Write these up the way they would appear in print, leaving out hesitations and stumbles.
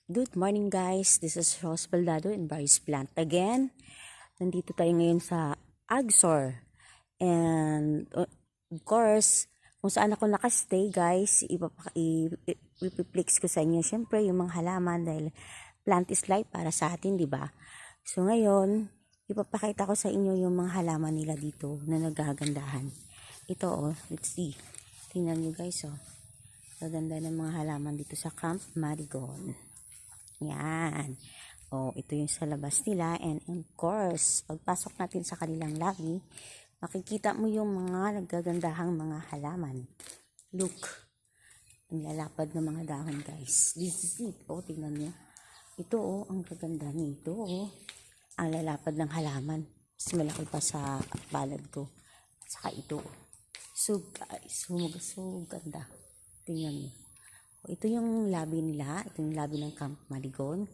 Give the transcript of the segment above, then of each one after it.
Good morning guys, this is Rose Baldado in Barry's Plant again. Nandito tayo ngayon sa Agsor. And of course, kung saan ako nakastay guys, ipiplex ko sa inyo syempre yung mga halaman dahil plant is life para sa atin, di ba? So ngayon, ipapakita ko sa inyo yung mga halaman nila dito na nagagandahan. Ito let's see. Tingnan nyo guys Gaganda ng mga halaman dito sa Camp Marigon. Yan. Ito yung sa labas nila. And of course, pagpasok natin sa kanilang lobby, makikita mo yung mga nagagandahang mga halaman. Look. Ang lalapad ng mga dahon, guys. This is it. Tingnan nyo. Ito, ang gaganda nito. Ang lalapad ng halaman. Mas malaki pa sa balad ko. At saka ito. So, guys, so ganda. Tingnan nyo. Ito yung lobby nila. Ito yung lobby ng Camp Marigon.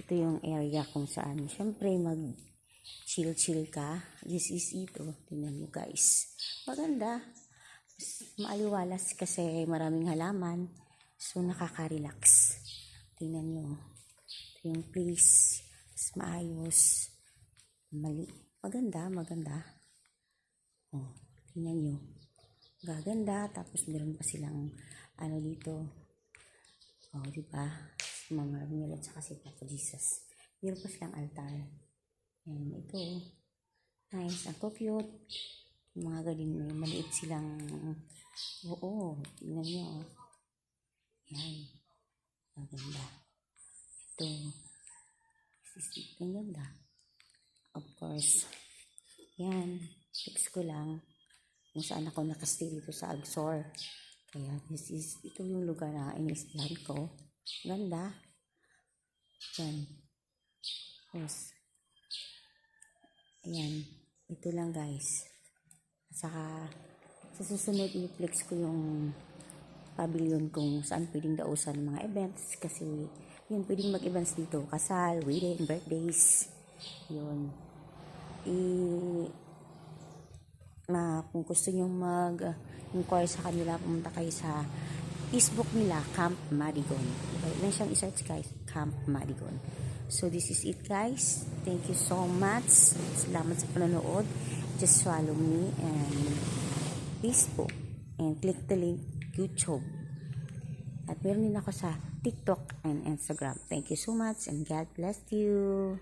Ito yung area kung saan syempre mag-chill ka. This is ito. Tingnan nyo guys. Maganda. Maaliwalas kasi maraming halaman. So nakaka-relax. Tingnan nyo. Ito yung place. Mas maayos. Maganda. Tingnan nyo. Gaganda. Tapos meron pa silang dito. Diba? Mama Ramil at saka si Papa Jesus. Meron pa silang altar. And ito. Nice. Ang cute. Mga galing. Maliit silang. Tingnan nyo. Yan. Maganda. Ito. Ang ganda. Of course. Yan. Fix ko lang. Kung saan ako nakastay dito sa Agsor. Kaya ito yung lugar na iniislahan ko. Ganda. Yan. Yes. Ayan. Ito lang guys. At saka sa susunod i-flex ko yung pavilion kung saan pwedeng dausan ng mga events. Kasi yun pwedeng mag-events dito. Kasal, wedding, birthdays. Yun. Kung gusto nyo mag-inquire sa kanila, pumunta kayo sa Facebook nila, Camp Marigon. Ilan siyang i-search guys, Camp Marigon. So this is it guys. Thank you so much. Salamat sa panonood. Just follow me and Facebook and click the link YouTube. At meron din ako sa TikTok and Instagram. Thank you so much and God bless you.